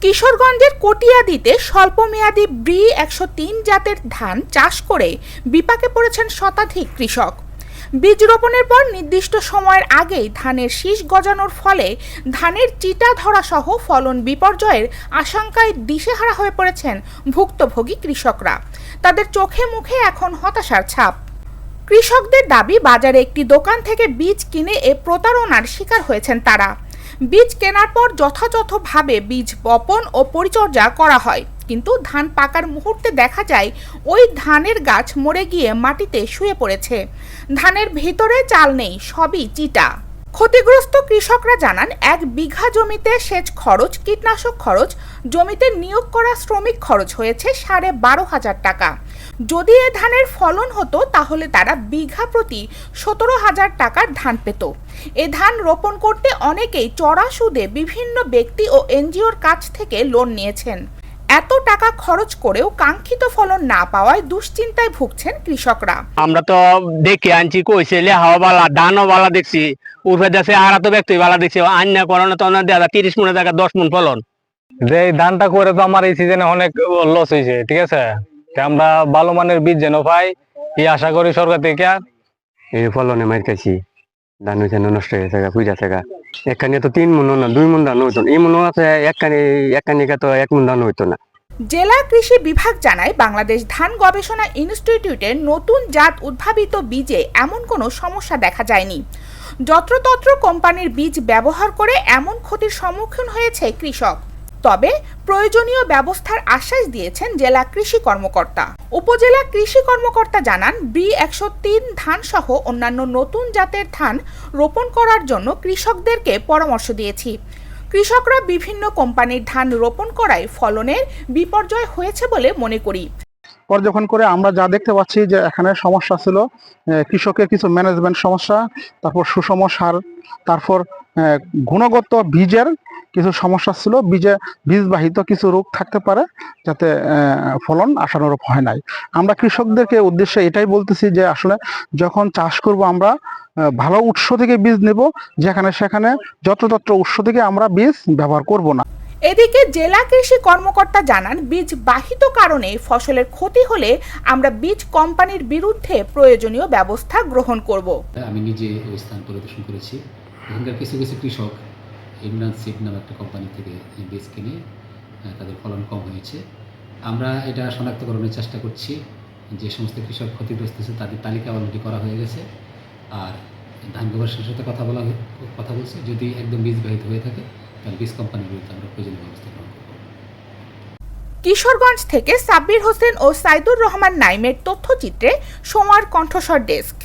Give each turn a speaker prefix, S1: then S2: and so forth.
S1: কিশোরগঞ্জের কটিয়াদীতে স্বল্পমেয়াদী ব্রি ১০৩ জাতের ধান চাষ করে বিপাকে পড়েছেন শতাধিক কৃষক। বীজ রোপণের পর নির্দিষ্ট সময়ের আগেই ধানের শীষ গজানোর ফলে ধানের চিটা ধরা সহ ফলন বিপর্যয়ের আশঙ্কায় দিশেহারা হয়ে পড়েছেন ভুক্তভোগী কৃষকরা। তাদের চোখে মুখে এখন হতাশার ছাপ। কৃষকদের দাবি, বাজারে একটি দোকান থেকে বীজ কিনে এ প্রতারণার শিকার হয়েছেন তারা। বীজ কেনার পর যথাযথভাবে বীজ বপন ও পরিচর্যা করা হয়, কিন্তু ধান পাকার মুহূর্তে দেখা যায় ওই ধানের গাছ মরে গিয়ে মাটিতে শুয়ে পড়েছে। ধানের ভিতরে চাল নেই, সবই চিটা। ক্ষতিগ্রস্ত কৃষকরা জানান, ১ বিঘা জমিতে সেচ খরচ, কীটনাশক খরচ, জমিতে নিয়োগ করা শ্রমিক খরচ হয়েছে ১২,৫০০ টাকা। যদি এ ধানের ফলন হতো তাহলে তারা বিঘা প্রতি ১৭,০০০ টাকার ধান পেত। এ ধান রোপণ করতে অনেকেই চড়া সুদে বিভিন্ন ব্যক্তি ও এনজিওর কাছ থেকে লোন নিয়েছেন। এত টাকা খরচ করেও কাঙ্ক্ষিত ফলন না পাওয়ায় দুশ্চিন্তায় ভুগছেন কৃষকরা।
S2: আমরা তো দেখে আনছি, কইছে লেহাও বালা, ধানও বালা দেখছি, উঠে যাচ্ছে আর তো ব্যক্তি বালা দেখছি, আন্যা করোনা তো ৩০ মনের জায়গা 10 মন ফলন।
S3: যে ধানটা করে তো আমার এই সিজনে অনেক লস হয়েছে, ঠিক আছে। আমরা ভালো মানের বীজ যেন পাই এই আশা করি সরকার থেকে।
S2: এই ফলনে মার খাইছি, ধান হয়েছে নষ্ট হয়ে গেছে, পূজা থেকে একখানি তো 3 মন না 2 মন ধান হইতো না, এই মনে আছে একখানি তো 1 মন ধান হইতো না।
S1: জেলা কৃষি বিভাগ জানায়, বাংলাদেশ ধান গবেষণা ইনস্টিটিউটের নতুন জাত উদ্ভাবিত বীজে এমন কোনো সমস্যা দেখা যায়নি। যত্রতত্র কোম্পানির বীজ ব্যবহার করে এমন ক্ষতির সম্মুখীন হয়েছে কৃষক। তবে প্রয়োজনীয় ব্যবস্থার আশ্বাস দিয়েছেন জেলা কৃষি কর্মকর্তা। উপজেলা কৃষি কর্মকর্তা জানান, ব্রি ১০৩ ধান সহ অন্যান্য নতুন জাতের ধান রোপণ করার জন্য কৃষকদেরকে পরামর্শ দিয়েছি। কৃষকরা বিভিন্ন কোম্পানির ধান রোপণ করায় ফলনের বিপর্যয় হয়েছে বলে মনে করি।
S4: পর্যবেক্ষণ করে আমরা যা দেখতে পাচ্ছি যে এখানে সমস্যা ছিল কৃষকের কিছু ম্যানেজমেন্ট সমস্যা, তারপর সুষম সার, তারপর গুণগত বীজের কিছু সমস্যা ছিল, বীজবাহিত কিছু রোগ থাকতে পারে যাতে ফলন আশানুরূপ হয় নাই। আমরা কৃষকদেরকে উদ্দেশ্যে এটাই বলতেছি যে আসলে যখন চাষ করব আমরা ভালো উৎস থেকে বীজ নেব, যেখানে সেখানে যত্রতত্র উৎস থেকে আমরা বীজ ব্যবহার করব না।
S1: এদিকে জেলা কৃষি কর্মকর্তা জানান, বীজ বাহিত কারণে ফসলের ক্ষতি হলে আমরা বীজ কোম্পানির বিরুদ্ধে প্রয়োজনীয় ব্যবস্থা গ্রহণ করব।
S5: আমি নিজে ওই স্থান পরিদর্শন করেছি। এখানকার কিছু কিছু কৃষক ইমরান সিড নামে একটা কোম্পানি থেকে বীজ কিনে তাদের ফলন কম হয়েছে। আমরা এটা শনাক্তকরণের চেষ্টা করছি। যে সমস্ত কৃষক ক্ষতিগ্রস্ত হয়েছে তাদের তালিকা অলরেডি করা হয়ে গেছে। আর ধান গবেষণার সাথে কথা বলছি, যদি একদম বীজবাহিত হয়ে থাকে তাহলে বীজ কোম্পানির বিরুদ্ধে আমরা প্রয়োজনীয় ব্যবস্থা গ্রহণ করব।
S1: কিশোরগঞ্জ থেকে সাব্বির হোসেন ও সাইদুর রহমান নাইমের তথ্যচিত্রে সময়ের কণ্ঠস্বর ডেস্ক।